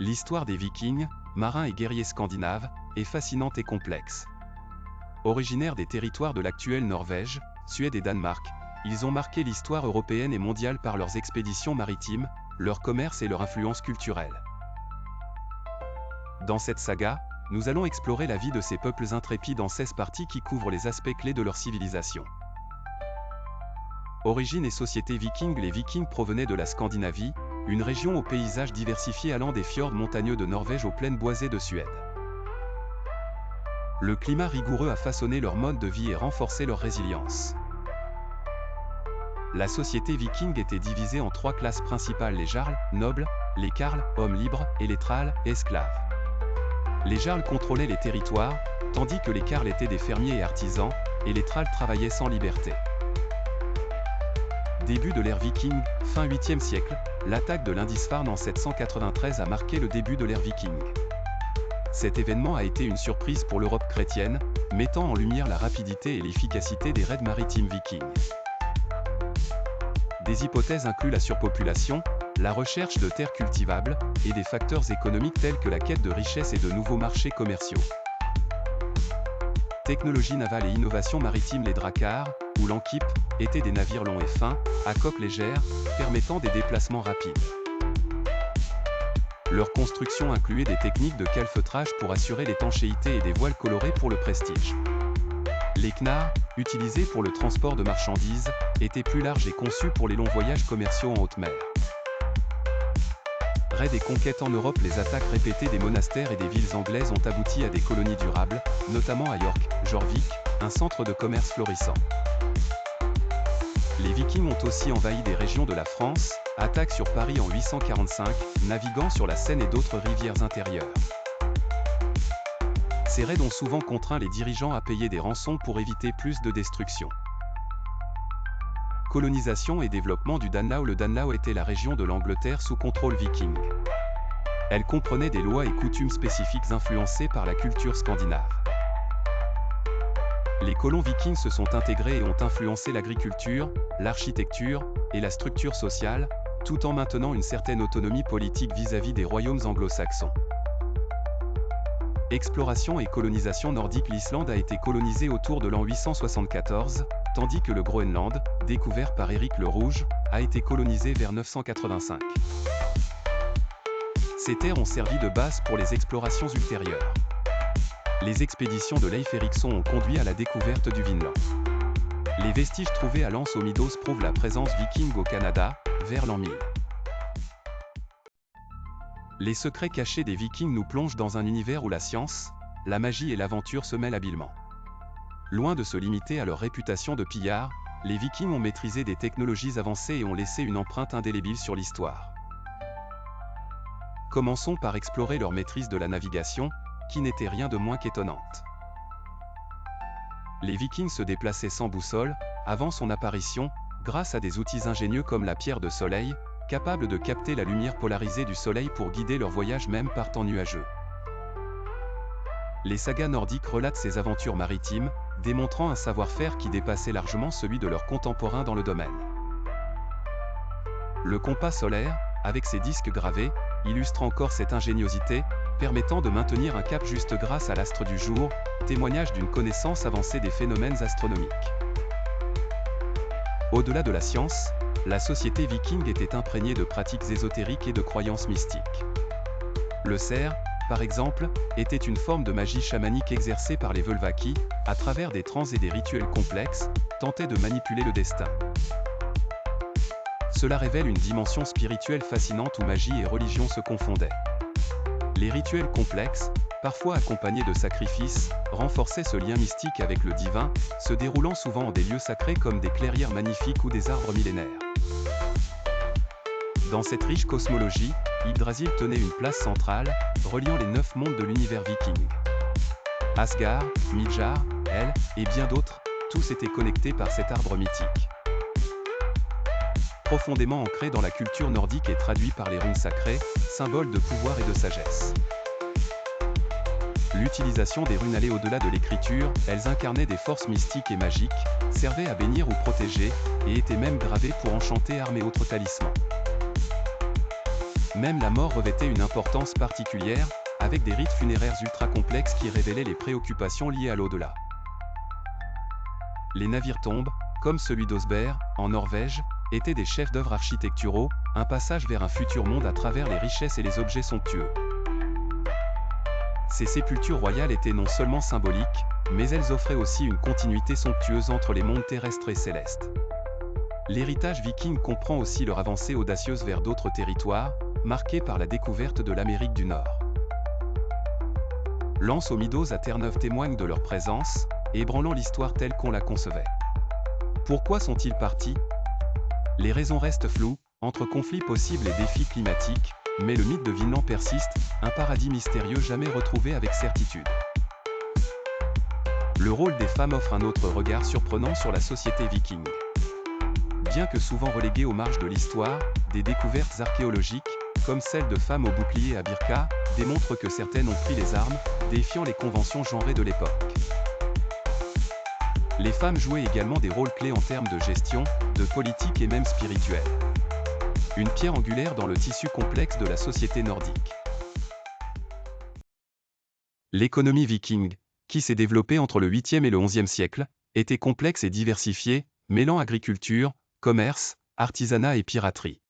L'histoire des Vikings, marins et guerriers scandinaves, est fascinante et complexe. Originaires des territoires de l'actuelle Norvège, Suède et Danemark, ils ont marqué l'histoire européenne et mondiale par leurs expéditions maritimes, leur commerce et leur influence culturelle. Dans cette saga, nous allons explorer la vie de ces peuples intrépides en 16 parties qui couvrent les aspects clés de leur civilisation. Origine et société viking. Les Vikings provenaient de la Scandinavie, une région aux paysages diversifiés allant des fjords montagneux de Norvège aux plaines boisées de Suède. Le climat rigoureux a façonné leur mode de vie et renforcé leur résilience. La société viking était divisée en 3 classes principales: les jarls, nobles, les carls, hommes libres, et les thralls, esclaves. Les jarls contrôlaient les territoires, tandis que les carls étaient des fermiers et artisans, et les thralls travaillaient sans liberté. Début de l'ère viking, fin 8e siècle, l'attaque de Lindisfarne en 793 a marqué le début de l'ère viking. Cet événement a été une surprise pour l'Europe chrétienne, mettant en lumière la rapidité et l'efficacité des raids maritimes vikings. Des hypothèses incluent la surpopulation, la recherche de terres cultivables, et des facteurs économiques tels que la quête de richesses et de nouveaux marchés commerciaux. Technologie navale et innovation maritime. Les dracars, ou l'ankip, étaient des navires longs et fins, à coque légère, permettant des déplacements rapides. Leur construction incluait des techniques de calfeutrage pour assurer l'étanchéité et des voiles colorées pour le prestige. Les knarrs, utilisés pour le transport de marchandises, étaient plus larges et conçus pour les longs voyages commerciaux en haute mer. Raids et conquêtes en Europe. Les attaques répétées des monastères et des villes anglaises ont abouti à des colonies durables, notamment à York, Jorvik, un centre de commerce florissant. Les Vikings ont aussi envahi des régions de la France, attaque sur Paris en 845, naviguant sur la Seine et d'autres rivières intérieures. Ces raids ont souvent contraint les dirigeants à payer des rançons pour éviter plus de destruction. Colonisation et développement du Danelaw. Le Danelaw était la région de l'Angleterre sous contrôle viking. Elle comprenait des lois et coutumes spécifiques influencées par la culture scandinave. Les colons vikings se sont intégrés et ont influencé l'agriculture, l'architecture et la structure sociale, tout en maintenant une certaine autonomie politique vis-à-vis des royaumes anglo-saxons. Exploration et colonisation nordique. L'Islande a été colonisée autour de l'an 874, tandis que le Groenland, découvert par Éric le Rouge, a été colonisé vers 985. Ces terres ont servi de base pour les explorations ultérieures. Les expéditions de Leif Erikson ont conduit à la découverte du Vinland. Les vestiges trouvés à l'Anse aux Middos prouvent la présence viking au Canada, vers l'an 1000. Les secrets cachés des Vikings nous plongent dans un univers où la science, la magie et l'aventure se mêlent habilement. Loin de se limiter à leur réputation de pillards, les Vikings ont maîtrisé des technologies avancées et ont laissé une empreinte indélébile sur l'histoire. Commençons par explorer leur maîtrise de la navigation, qui n'était rien de moins qu'étonnante. Les Vikings se déplaçaient sans boussole, avant son apparition, grâce à des outils ingénieux comme la pierre de soleil, capable de capter la lumière polarisée du soleil pour guider leur voyage même par temps nuageux. Les sagas nordiques relatent ces aventures maritimes, démontrant un savoir-faire qui dépassait largement celui de leurs contemporains dans le domaine. Le compas solaire, avec ses disques gravés, illustre encore cette ingéniosité, permettant de maintenir un cap juste grâce à l'astre du jour, témoignage d'une connaissance avancée des phénomènes astronomiques. Au-delà de la science, la société viking était imprégnée de pratiques ésotériques et de croyances mystiques. Le cerf, par exemple, était une forme de magie chamanique exercée par les Völva qui, à travers des trans et des rituels complexes, tentaient de manipuler le destin. Cela révèle une dimension spirituelle fascinante où magie et religion se confondaient. Les rituels complexes, parfois accompagnés de sacrifices, renforçaient ce lien mystique avec le divin, se déroulant souvent en des lieux sacrés comme des clairières magnifiques ou des arbres millénaires. Dans cette riche cosmologie, Yggdrasil tenait une place centrale, reliant les 9 mondes de l'univers viking. Asgard, Midgard, Hel, et bien d'autres, tous étaient connectés par cet arbre mythique. Profondément ancré dans la culture nordique et traduit par les runes sacrées, symboles de pouvoir et de sagesse. L'utilisation des runes allait au-delà de l'écriture, elles incarnaient des forces mystiques et magiques, servaient à bénir ou protéger, et étaient même gravées pour enchanter armes et autres talismans. Même la mort revêtait une importance particulière, avec des rites funéraires ultra complexes qui révélaient les préoccupations liées à l'au-delà. Les navires tombes, comme celui d'Osberg, en Norvège, étaient des chefs-d'œuvre architecturaux, un passage vers un futur monde à travers les richesses et les objets somptueux. Ces sépultures royales étaient non seulement symboliques, mais elles offraient aussi une continuité somptueuse entre les mondes terrestres et célestes. L'héritage viking comprend aussi leur avancée audacieuse vers d'autres territoires, marqués par la découverte de l'Amérique du Nord. Lance aux Middos à Terre-Neuve témoignent de leur présence, ébranlant l'histoire telle qu'on la concevait. Pourquoi sont-ils partis? Les raisons restent floues, entre conflits possibles et défis climatiques, mais le mythe de Vinland persiste, un paradis mystérieux jamais retrouvé avec certitude. Le rôle des femmes offre un autre regard surprenant sur la société viking. Bien que souvent reléguées aux marges de l'histoire, des découvertes archéologiques, comme celle de femmes au bouclier à Birka, démontrent que certaines ont pris les armes, défiant les conventions genrées de l'époque. Les femmes jouaient également des rôles clés en termes de gestion, de politique et même spirituelle. Une pierre angulaire dans le tissu complexe de la société nordique. L'économie viking, qui s'est développée entre le 8e et le 11e siècle, était complexe et diversifiée, mêlant agriculture, commerce, artisanat et piraterie.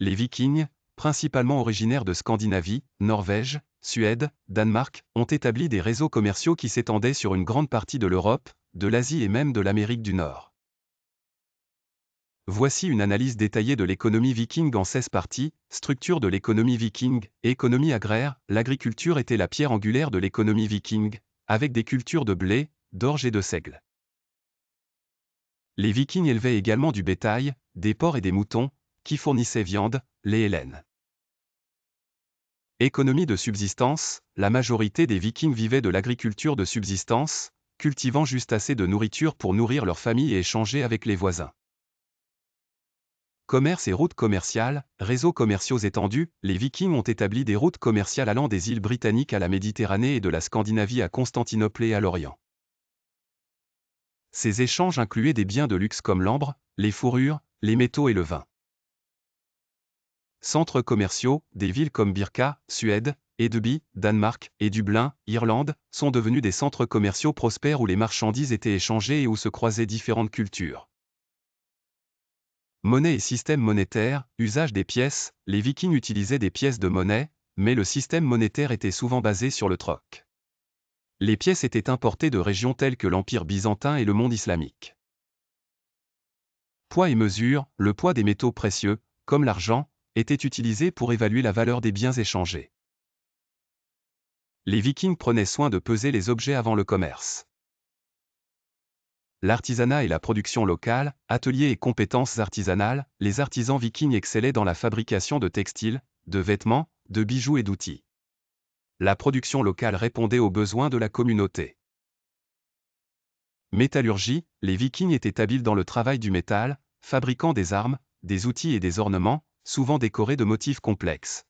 Les Vikings, principalement originaires de Scandinavie, Norvège, Suède, Danemark, ont établi des réseaux commerciaux qui s'étendaient sur une grande partie de l'Europe, de l'Asie et même de l'Amérique du Nord. Voici une analyse détaillée de l'économie viking en 16 parties. Structure de l'économie viking, économie agraire, l'agriculture était la pierre angulaire de l'économie viking, avec des cultures de blé, d'orge et de seigle. Les Vikings élevaient également du bétail, des porcs et des moutons, qui fournissaient viande, lait et laine. Économie de subsistance, la majorité des Vikings vivaient de l'agriculture de subsistance, cultivant juste assez de nourriture pour nourrir leur famille et échanger avec les voisins. Commerce et routes commerciales, réseaux commerciaux étendus, les Vikings ont établi des routes commerciales allant des îles britanniques à la Méditerranée et de la Scandinavie à Constantinople et à l'Orient. Ces échanges incluaient des biens de luxe comme l'ambre, les fourrures, les métaux et le vin. Centres commerciaux, des villes comme Birka, Suède, Hedeby, Danemark, et Dublin, Irlande, sont devenus des centres commerciaux prospères où les marchandises étaient échangées et où se croisaient différentes cultures. Monnaie et système monétaire, usage des pièces, les Vikings utilisaient des pièces de monnaie, mais le système monétaire était souvent basé sur le troc. Les pièces étaient importées de régions telles que l'Empire byzantin et le monde islamique. Poids et mesure, le poids des métaux précieux, comme l'argent, était utilisé pour évaluer la valeur des biens échangés. Les Vikings prenaient soin de peser les objets avant le commerce. L'artisanat et la production locale, ateliers et compétences artisanales, les artisans vikings excellaient dans la fabrication de textiles, de vêtements, de bijoux et d'outils. La production locale répondait aux besoins de la communauté. Métallurgie, les Vikings étaient habiles dans le travail du métal, fabriquant des armes, des outils et des ornements, souvent décorés de motifs complexes.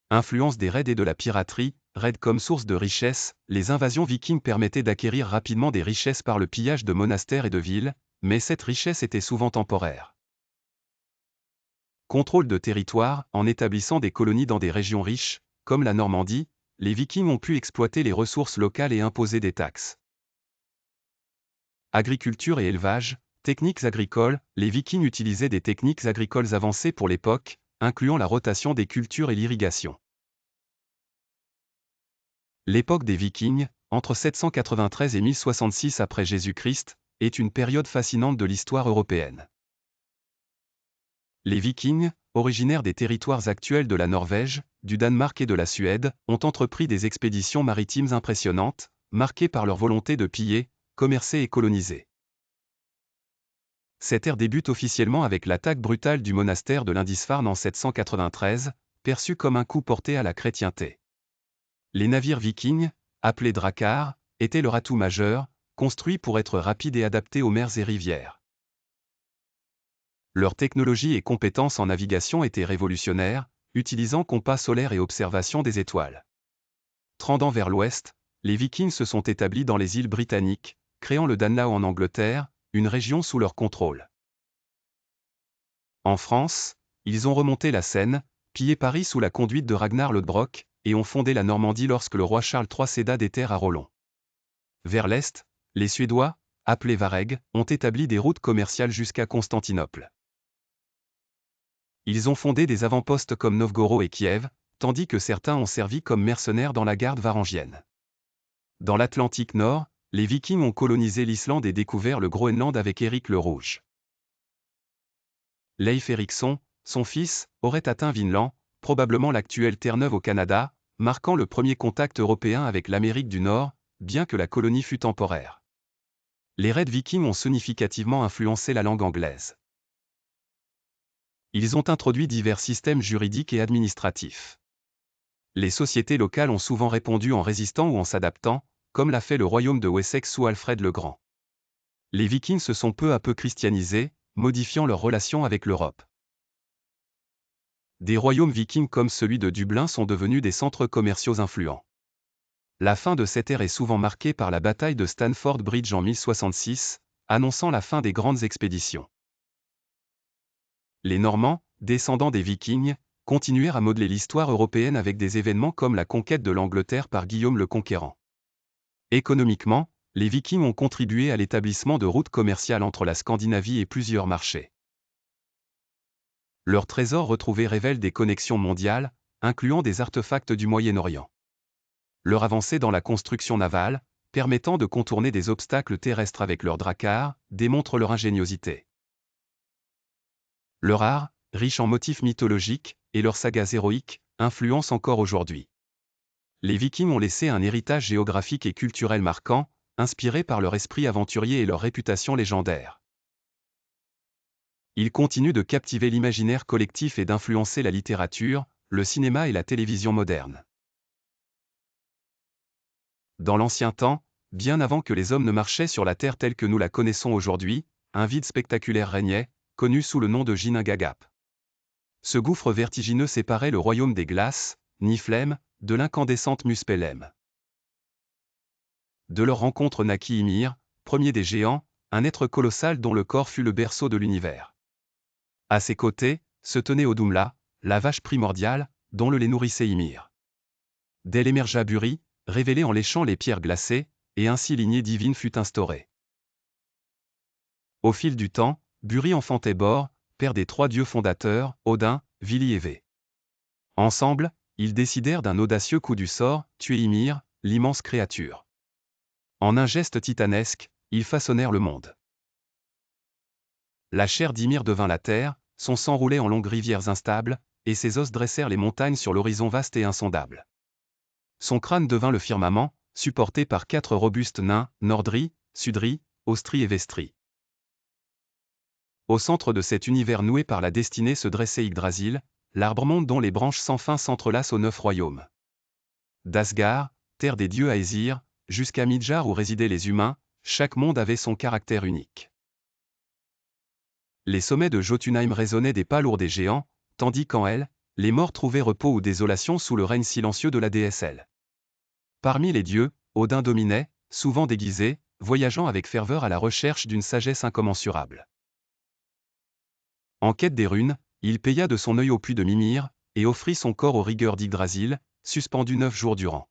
Influence des raids et de la piraterie, raids comme source de richesse, les invasions vikings permettaient d'acquérir rapidement des richesses par le pillage de monastères et de villes, mais cette richesse était souvent temporaire. Contrôle de territoire, en établissant des colonies dans des régions riches, comme la Normandie, les Vikings ont pu exploiter les ressources locales et imposer des taxes. Agriculture et élevage, techniques agricoles, les Vikings utilisaient des techniques agricoles avancées pour l'époque, incluant la rotation des cultures et l'irrigation. L'époque des Vikings, entre 793 et 1066 après Jésus-Christ, est une période fascinante de l'histoire européenne. Les Vikings, originaires des territoires actuels de la Norvège, du Danemark et de la Suède, ont entrepris des expéditions maritimes impressionnantes, marquées par leur volonté de piller, commercer et coloniser. Cette ère débute officiellement avec l'attaque brutale du monastère de Lindisfarne en 793, perçue comme un coup porté à la chrétienté. Les navires vikings, appelés drakar, étaient leur atout majeur, construits pour être rapides et adaptés aux mers et rivières. Leur technologie et compétences en navigation étaient révolutionnaires, utilisant compas solaires et observation des étoiles. Trendant vers l'ouest, les Vikings se sont établis dans les îles britanniques, créant le Danelaw en Angleterre, une région sous leur contrôle. En France, ils ont remonté la Seine, pillé Paris sous la conduite de Ragnar Lodbrok, et ont fondé la Normandie lorsque le roi Charles III céda des terres à Roland. Vers l'est, les Suédois, appelés Varegs, ont établi des routes commerciales jusqu'à Constantinople. Ils ont fondé des avant-postes comme Novgorod et Kiev, tandis que certains ont servi comme mercenaires dans la garde varangienne. Dans l'Atlantique Nord, les Vikings ont colonisé l'Islande et découvert le Groenland avec Éric le Rouge. Leif Erikson, son fils, aurait atteint Vinland, probablement l'actuelle Terre-Neuve au Canada, marquant le premier contact européen avec l'Amérique du Nord, bien que la colonie fût temporaire. Les raids vikings ont significativement influencé la langue anglaise. Ils ont introduit divers systèmes juridiques et administratifs. Les sociétés locales ont souvent répondu en résistant ou en s'adaptant, comme l'a fait le royaume de Wessex sous Alfred le Grand. Les Vikings se sont peu à peu christianisés, modifiant leurs relations avec l'Europe. Des royaumes vikings comme celui de Dublin sont devenus des centres commerciaux influents. La fin de cette ère est souvent marquée par la bataille de Stamford Bridge en 1066, annonçant la fin des grandes expéditions. Les Normands, descendants des Vikings, continuèrent à modeler l'histoire européenne avec des événements comme la conquête de l'Angleterre par Guillaume le Conquérant. Économiquement, les Vikings ont contribué à l'établissement de routes commerciales entre la Scandinavie et plusieurs marchés. Leurs trésors retrouvés révèlent des connexions mondiales, incluant des artefacts du Moyen-Orient. Leur avancée dans la construction navale, permettant de contourner des obstacles terrestres avec leurs dracars, démontre leur ingéniosité. Leur art, riche en motifs mythologiques, et leurs sagas héroïques, influencent encore aujourd'hui. Les Vikings ont laissé un héritage géographique et culturel marquant, inspiré par leur esprit aventurier et leur réputation légendaire. Ils continuent de captiver l'imaginaire collectif et d'influencer la littérature, le cinéma et la télévision moderne. Dans l'ancien temps, bien avant que les hommes ne marchaient sur la terre telle que nous la connaissons aujourd'hui, un vide spectaculaire régnait, connu sous le nom de Ginnungagap. Ce gouffre vertigineux séparait le royaume des glaces, Niflheim, de l'incandescente Muspelheim. De leur rencontre naquit Ymir, premier des géants, un être colossal dont le corps fut le berceau de l'univers. À ses côtés, se tenait Odumla, la vache primordiale, dont le lait nourrissait Ymir. D'elle émergea Buri, révélé en léchant les pierres glacées, et ainsi lignée divine fut instaurée. Au fil du temps, Buri enfantait Bor, père des trois dieux fondateurs, Odin, Vili et Vé. Ensemble, ils décidèrent d'un audacieux coup du sort, tuer Ymir, l'immense créature. En un geste titanesque, ils façonnèrent le monde. La chair d'Ymir devint la terre, son sang roulait en longues rivières instables, et ses os dressèrent les montagnes sur l'horizon vaste et insondable. Son crâne devint le firmament, supporté par 4 robustes nains, Nordri, Sudri, Ostri et Vestri. Au centre de cet univers noué par la destinée se dressait Yggdrasil, l'arbre-monde dont les branches sans fin s'entrelacent aux 9 royaumes. D'Asgard, terre des dieux à Aesir, jusqu'à Midgard où résidaient les humains, chaque monde avait son caractère unique. Les sommets de Jotunheim résonnaient des pas lourds des géants, tandis qu'en Hel, les morts trouvaient repos ou désolation sous le règne silencieux de la déesse Hel. Parmi les dieux, Odin dominait, souvent déguisé, voyageant avec ferveur à la recherche d'une sagesse incommensurable. En quête des runes, il paya de son œil au puits de Mimir, et offrit son corps aux rigueurs d'Yggdrasil, suspendu 9 jours durant.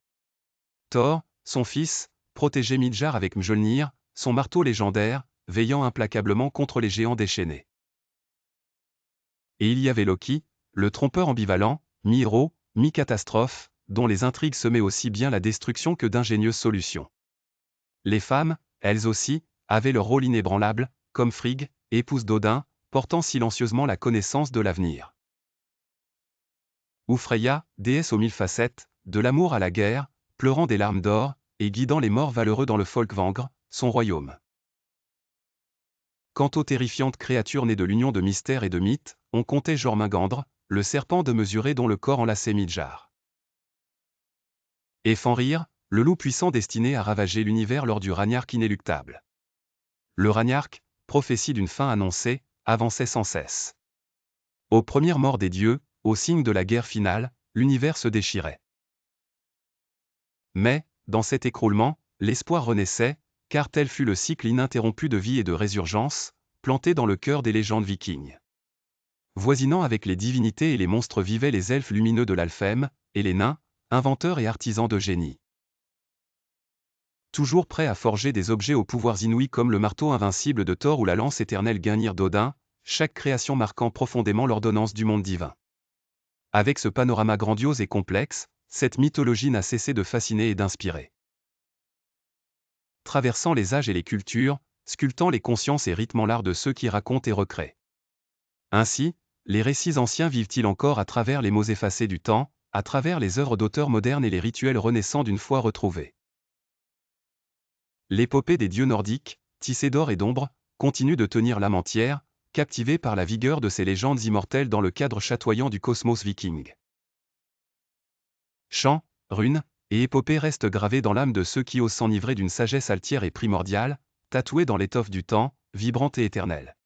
Thor, son fils, protégeait Midgard avec Mjolnir, son marteau légendaire, veillant implacablement contre les géants déchaînés. Et il y avait Loki, le trompeur ambivalent, mi-héros, mi-catastrophe, dont les intrigues semaient aussi bien la destruction que d'ingénieuses solutions. Les femmes, elles aussi, avaient leur rôle inébranlable, comme Frigg, épouse d'Odin, portant silencieusement la connaissance de l'avenir. Ou Freya, déesse aux 1000 facettes, de l'amour à la guerre, pleurant des larmes d'or, et guidant les morts valeureux dans le Folkvangr, son royaume. Quant aux terrifiantes créatures nées de l'union de mystère et de mythe, on comptait Jormungandr, le serpent de mesuré dont le corps enlaçait Midgard. Et Fenrir, le loup puissant destiné à ravager l'univers lors du Ragnark inéluctable. Le Ragnark, prophétie d'une fin annoncée, avançait sans cesse. Aux premières morts des dieux, au signe de la guerre finale, l'univers se déchirait. Mais, dans cet écroulement, l'espoir renaissait, car tel fut le cycle ininterrompu de vie et de résurgence, planté dans le cœur des légendes vikings. Voisinant avec les divinités et les monstres vivaient les elfes lumineux de l'Alfheim, et les nains, inventeurs et artisans de génie. Toujours prêts à forger des objets aux pouvoirs inouïs comme le marteau invincible de Thor ou la lance éternelle Gungnir d'Odin, chaque création marquant profondément l'ordonnance du monde divin. Avec ce panorama grandiose et complexe, cette mythologie n'a cessé de fasciner et d'inspirer. Traversant les âges et les cultures, sculptant les consciences et rythmant l'art de ceux qui racontent et recréent. Ainsi, les récits anciens vivent-ils encore à travers les mots effacés du temps, à travers les œuvres d'auteurs modernes et les rituels renaissants d'une foi retrouvée. L'épopée des dieux nordiques, tissée d'or et d'ombre, continue de tenir l'âme entière, captivée par la vigueur de ces légendes immortelles dans le cadre chatoyant du cosmos viking. Chants, runes et épopées restent gravés dans l'âme de ceux qui osent s'enivrer d'une sagesse altière et primordiale, tatouée dans l'étoffe du temps, vibrante et éternelle.